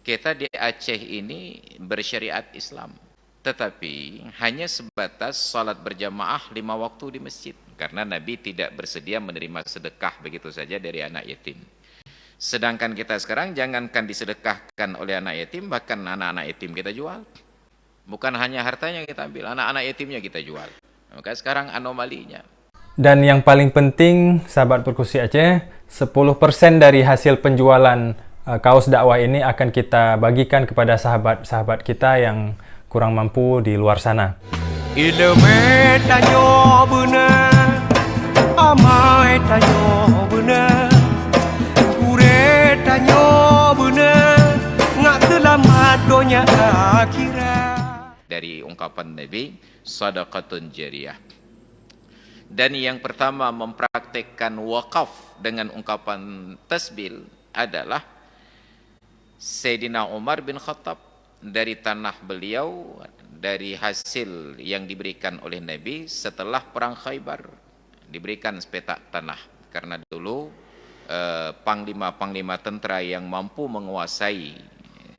Kita di Aceh ini bersyariat Islam, tetapi hanya sebatas salat berjamaah 5 waktu di masjid, karena Nabi tidak bersedia menerima sedekah begitu saja dari anak yatim. Sedangkan kita sekarang jangankan disedekahkan oleh anak yatim, bahkan anak-anak yatim kita jual. Bukan hanya hartanya kita ambil, anak-anak yatimnya kita jual. Maka sekarang anomalinya. Dan yang paling penting, sahabat Perkusi Aceh, 10% dari hasil penjualan kaos dakwah ini akan kita bagikan kepada sahabat-sahabat kita yang kurang mampu di luar sana. Ilmu tanyo benar, amai tanyo benar, kure tanyo benar, ngak selamat dunia akhirat. Dari ungkapan Nabi, sadaqatun jariyah. Dan yang pertama mempraktekkan wakaf dengan ungkapan tasbil adalah Sayyidina Umar bin Khattab. Dari tanah beliau, dari hasil yang diberikan oleh Nabi setelah perang Khaybar, diberikan sepetak tanah. Karena dulu panglima-panglima tentara yang mampu menguasai,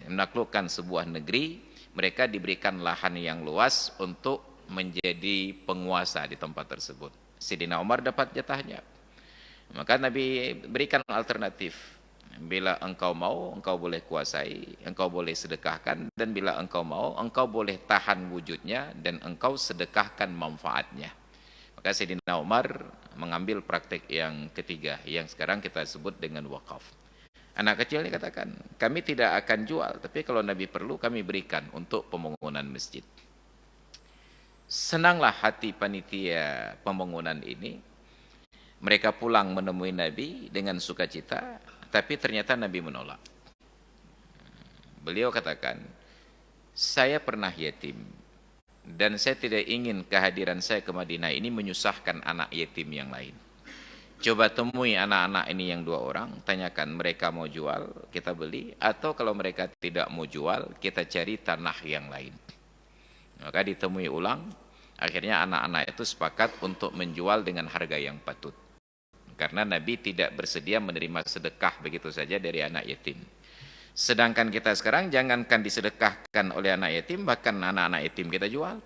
menaklukkan sebuah negeri, mereka diberikan lahan yang luas untuk menjadi penguasa di tempat tersebut. Sayyidina Umar dapat jatahnya. Maka Nabi berikan alternatif. Bila engkau mau, engkau boleh kuasai, engkau boleh sedekahkan, dan bila engkau mau, engkau boleh tahan wujudnya dan engkau sedekahkan manfaatnya. Maka Sayyidina Umar mengambil praktek yang ketiga, yang sekarang kita sebut dengan wakaf. Anak kecil ini katakan, kami tidak akan jual, tapi kalau Nabi perlu kami berikan untuk pembangunan masjid. Senanglah hati panitia pembangunan ini. Mereka pulang menemui Nabi dengan sukacita, tapi ternyata Nabi menolak. Beliau katakan, saya pernah yatim, dan saya tidak ingin kehadiran saya ke Madinah ini menyusahkan anak yatim yang lain. Coba temui anak-anak ini yang 2 orang, tanyakan mereka mau jual, kita beli, atau kalau mereka tidak mau jual, kita cari tanah yang lain. Maka ditemui ulang, akhirnya anak-anak itu sepakat untuk menjual dengan harga yang patut. Karena Nabi tidak bersedia menerima sedekah begitu saja dari anak yatim. Sedangkan kita sekarang jangankan disedekahkan oleh anak yatim, bahkan anak-anak yatim kita jual.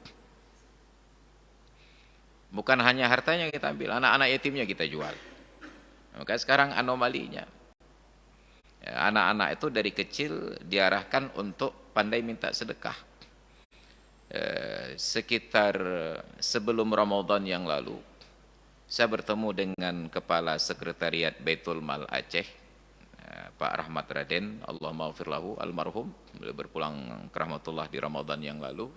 Bukan hanya hartanya kita ambil, anak-anak yatimnya kita jual. Maka sekarang anomalinya. Anak-anak itu dari kecil diarahkan untuk pandai minta sedekah. Sekitar sebelum Ramadan yang lalu, saya bertemu dengan Kepala Sekretariat Baitul Mal Aceh, Pak Rahmat Raden, Allah maghfir lahu, almarhum, beliau berpulang ke rahmatullah di Ramadan yang lalu,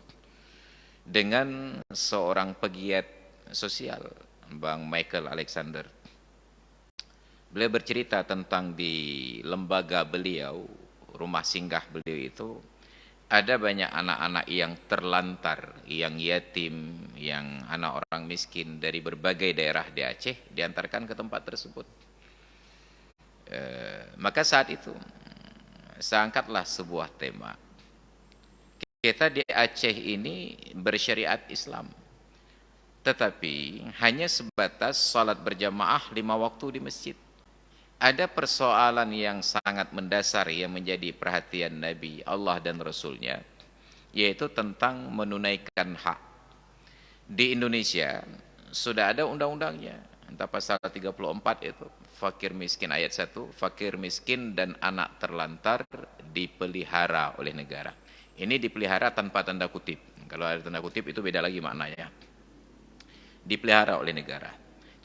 dengan seorang pegiat sosial, Bang Michael Alexander. Beliau bercerita tentang di lembaga beliau, rumah singgah beliau itu, ada banyak anak-anak yang terlantar, yang yatim, yang anak orang miskin dari berbagai daerah di Aceh, diantarkan ke tempat tersebut. Maka saat itu, saya angkatlah sebuah tema. Kita di Aceh ini bersyariat Islam, tetapi hanya sebatas salat berjamaah 5 waktu di masjid. Ada persoalan yang sangat mendasar yang menjadi perhatian Nabi, Allah dan Rasulnya, yaitu tentang menunaikan hak. Di Indonesia sudah ada undang-undangnya, entah pasal 34 itu, fakir miskin ayat 1, fakir miskin dan anak terlantar dipelihara oleh negara. Ini dipelihara tanpa tanda kutip. Kalau ada tanda kutip itu beda lagi maknanya. Dipelihara oleh negara.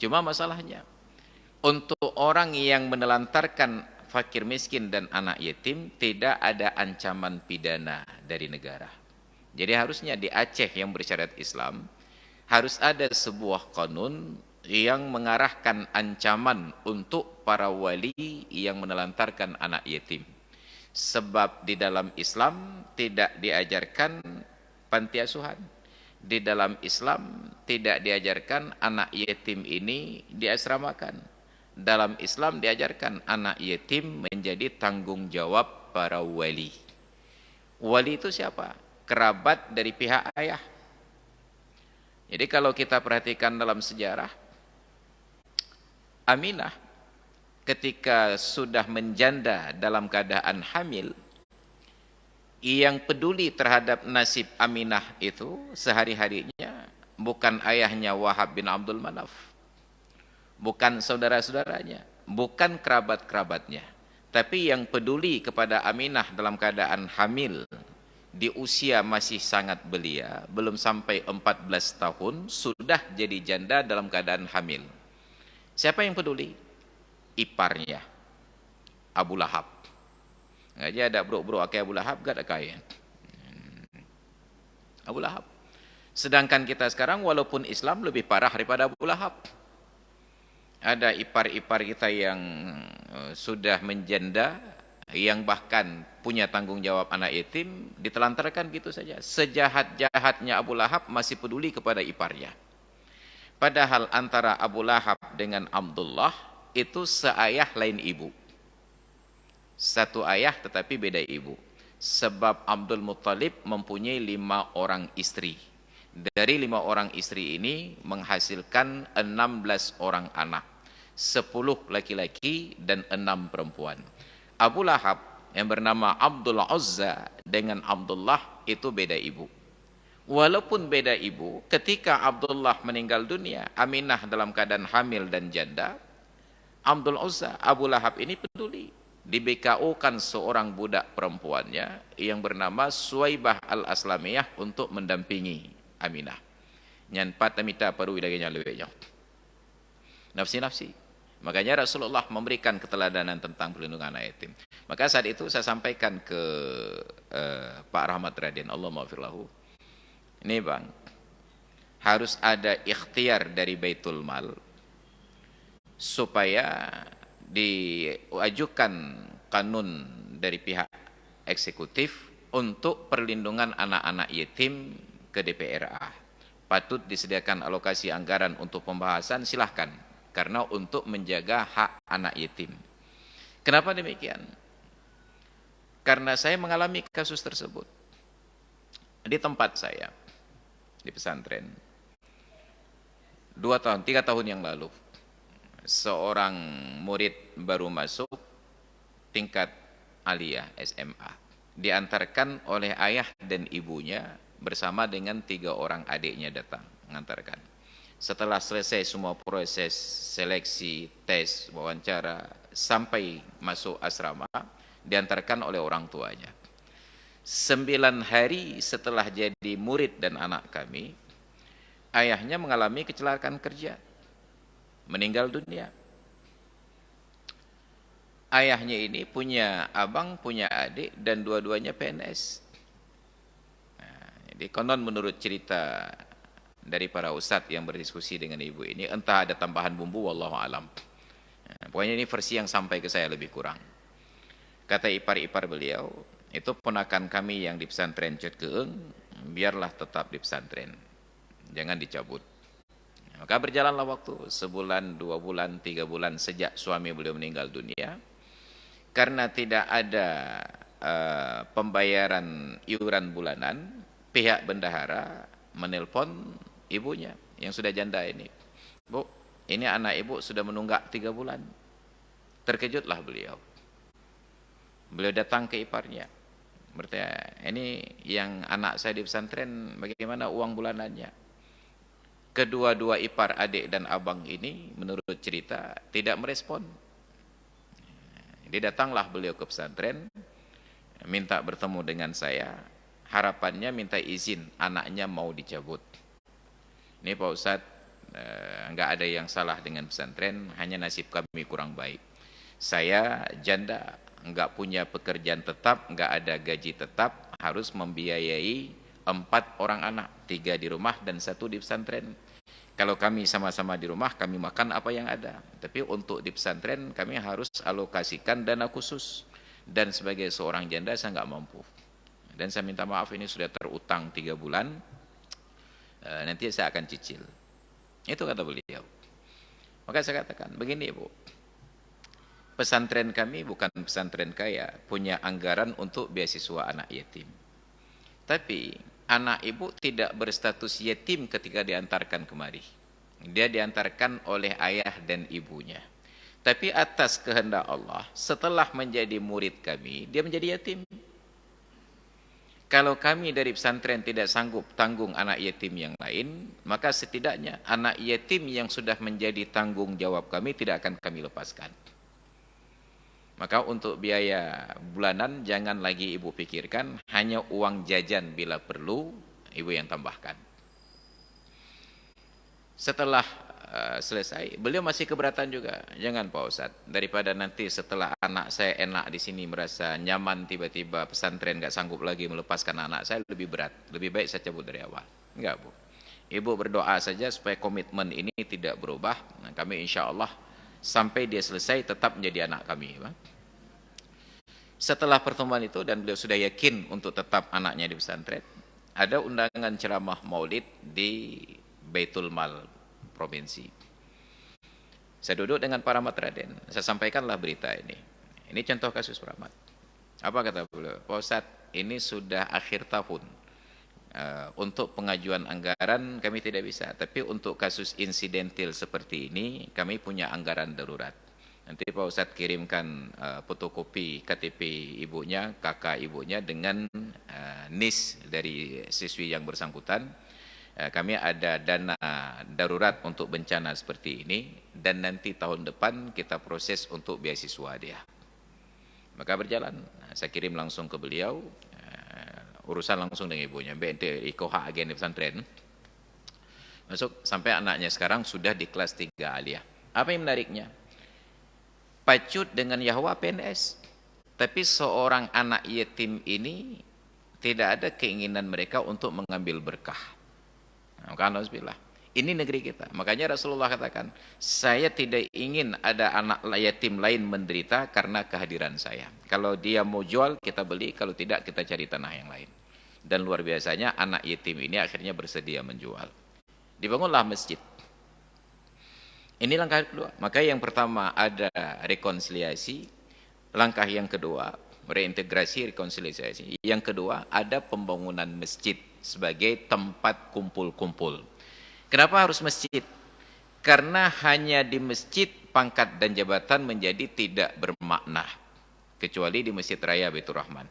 Cuma masalahnya, untuk orang yang menelantarkan fakir miskin dan anak yatim, tidak ada ancaman pidana dari negara. Jadi harusnya di Aceh yang bersyariat Islam, harus ada sebuah kanun yang mengarahkan ancaman untuk para wali yang menelantarkan anak yatim. Sebab di dalam Islam tidak diajarkan panti asuhan. Di dalam Islam tidak diajarkan anak yatim ini diasramakan. Dalam Islam diajarkan anak yatim menjadi tanggung jawab para wali. Wali itu siapa? Kerabat dari pihak ayah. Jadi kalau kita perhatikan dalam sejarah, Aminah ketika sudah menjanda dalam keadaan hamil, Yang peduli terhadap nasib Aminah itu sehari-harinya bukan ayahnya Wahab bin Abdul Manaf, bukan saudara-saudaranya, bukan kerabat-kerabatnya, tapi yang peduli kepada Aminah dalam keadaan hamil di usia masih sangat belia, belum sampai 14 tahun, sudah jadi janda dalam keadaan hamil. Siapa yang peduli? Iparnya, Abu Lahab. Ngaji ada bro-bro akai Abu Lahab, gak ada kain. Abu Lahab. Sedangkan kita sekarang walaupun Islam lebih parah daripada Abu Lahab. Ada ipar-ipar kita yang sudah menjanda, yang bahkan punya tanggung jawab anak yatim, ditelantarkan gitu saja. Sejahat-jahatnya Abu Lahab masih peduli kepada iparnya. Padahal antara Abu Lahab dengan Abdullah itu seayah lain ibu. Satu ayah tetapi beda ibu. Sebab Abdul Muttalib mempunyai 5 orang istri. Dari 5 orang istri ini menghasilkan 16 orang anak. 10 laki-laki dan 6 perempuan. Abu Lahab yang bernama Abdul Uzza dengan Abdullah itu beda ibu. Walaupun beda ibu, ketika Abdullah meninggal dunia, Aminah dalam keadaan hamil dan janda, Abdul Uzza, Abu Lahab ini peduli. Di BKO-kan seorang budak perempuannya yang bernama Suwaibah Al-Aslamiyah untuk mendampingi Aminah. Nyan pat amita paru idaganya lebihnya. Nafsi-nafsi. Makanya Rasulullah memberikan keteladanan tentang perlindungan anak yatim. Maka saat itu saya sampaikan ke Pak Rahmat Raden, Allah maafirlahu. Ini bang, harus ada ikhtiar dari Baitul Mal supaya diajukan kanun dari pihak eksekutif untuk perlindungan anak-anak yatim ke DPRA. Patut disediakan alokasi anggaran untuk pembahasan, silahkan. Karena untuk menjaga hak anak yatim. Kenapa demikian? Karena saya mengalami kasus tersebut. Di tempat saya, di pesantren. 3 tahun yang lalu. Seorang murid baru masuk tingkat aliyah SMA, diantarkan oleh ayah dan ibunya bersama dengan 3 orang adiknya datang mengantarkan. Setelah selesai semua proses seleksi, tes, wawancara sampai masuk asrama, diantarkan oleh orang tuanya. 9 hari setelah jadi murid dan anak kami, ayahnya mengalami kecelakaan kerja, meninggal dunia. Ayahnya ini punya abang, punya adik, dan dua-duanya PNS. Nah, jadi konon menurut cerita dari para ustadz yang berdiskusi dengan ibu ini, entah ada tambahan bumbu, wallahu alam. Nah, pokoknya ini versi yang sampai ke saya lebih kurang. Kata ipar-ipar beliau, itu ponakan kami yang di pesantren Cud Keeng, biarlah tetap di pesantren, jangan dicabut. Maka berjalanlah waktu, sebulan, 2 bulan, 3 bulan sejak suami beliau meninggal dunia. Karena tidak ada pembayaran iuran bulanan, pihak bendahara menelpon ibunya yang sudah janda ini. Bu, ini anak ibu sudah menunggak 3 bulan. Terkejutlah beliau. Beliau datang ke iparnya. Bertanya, ini yang anak saya di pesantren, bagaimana uang bulanannya? Kedua-dua ipar, adik dan abang ini menurut cerita tidak merespon. Jadi datanglah beliau ke pesantren, minta bertemu dengan saya, harapannya minta izin anaknya mau dicabut. Ini Pak Ustadz, enggak ada yang salah dengan pesantren, hanya nasib kami kurang baik. Saya janda, enggak punya pekerjaan tetap, enggak ada gaji tetap, harus membiayai 4 orang anak, 3 di rumah dan 1 di pesantren. Kalau kami sama-sama di rumah, kami makan apa yang ada. Tapi untuk di pesantren, kami harus alokasikan dana khusus. Dan sebagai seorang janda, saya nggak mampu. Dan saya minta maaf, ini sudah terutang 3 bulan. Nanti saya akan cicil. Itu kata beliau. Maka saya katakan, begini Bu. Pesantren kami bukan pesantren kaya, punya anggaran untuk beasiswa anak yatim. Tapi anak ibu tidak berstatus yatim ketika diantarkan kemari. Dia diantarkan oleh ayah dan ibunya. Tapi atas kehendak Allah, setelah menjadi murid kami, dia menjadi yatim. Kalau kami dari pesantren tidak sanggup tanggung anak yatim yang lain, maka setidaknya anak yatim yang sudah menjadi tanggung jawab kami tidak akan kami lepaskan. Maka untuk biaya bulanan jangan lagi ibu pikirkan, hanya uang jajan bila perlu ibu yang tambahkan. Setelah selesai, beliau masih keberatan juga. Jangan Pak Ustadz, daripada nanti setelah anak saya enak di sini merasa nyaman, tiba-tiba pesantren nggak sanggup lagi melepaskan anak saya, lebih berat. Lebih baik saya cabut dari awal. Enggak Bu. Ibu berdoa saja supaya komitmen ini tidak berubah. Nah, kami insya Allah sampai dia selesai tetap menjadi anak kami. Setelah pertemuan itu dan beliau sudah yakin untuk tetap anaknya di pesantren, ada undangan ceramah maulid di Baitul Mal provinsi. Saya duduk dengan para matraden, saya sampaikanlah berita ini. Ini contoh kasus Rahmat. Apa kata beliau? Pak Ustadz, ini sudah akhir tahun. Untuk pengajuan anggaran kami tidak bisa, tapi untuk kasus insidentil seperti ini kami punya anggaran darurat. Nanti Pak Ustadz kirimkan fotokopi KTP ibunya, kakak ibunya dengan NIS dari siswi yang bersangkutan. Kami ada dana darurat untuk bencana seperti ini, dan nanti tahun depan kita proses untuk beasiswa dia. Maka berjalan, saya kirim langsung ke beliau, urusan langsung dengan ibunya, BNT Ikoha agen di pesantren. Masuk sampai anaknya sekarang sudah di kelas 3 aliyah. Apa yang menariknya? Pacut dengan Yahwa PNS, tapi seorang anak yatim ini tidak ada keinginan mereka untuk mengambil berkah. Alhamdulillah. Ini negeri kita. Makanya Rasulullah katakan, saya tidak ingin ada anak yatim lain menderita karena kehadiran saya. Kalau dia mau jual, kita beli. Kalau tidak, kita cari tanah yang lain. Dan luar biasanya, anak yatim ini akhirnya bersedia menjual. Dibangunlah masjid. Ini langkah kedua. Maka yang pertama ada rekonsiliasi. Langkah yang kedua, reintegrasi, rekonsiliasi. Yang kedua, ada pembangunan masjid sebagai tempat kumpul-kumpul. Kenapa harus masjid? Karena hanya di masjid pangkat dan jabatan menjadi tidak bermakna, kecuali di Masjid Raya Baitur Rahman.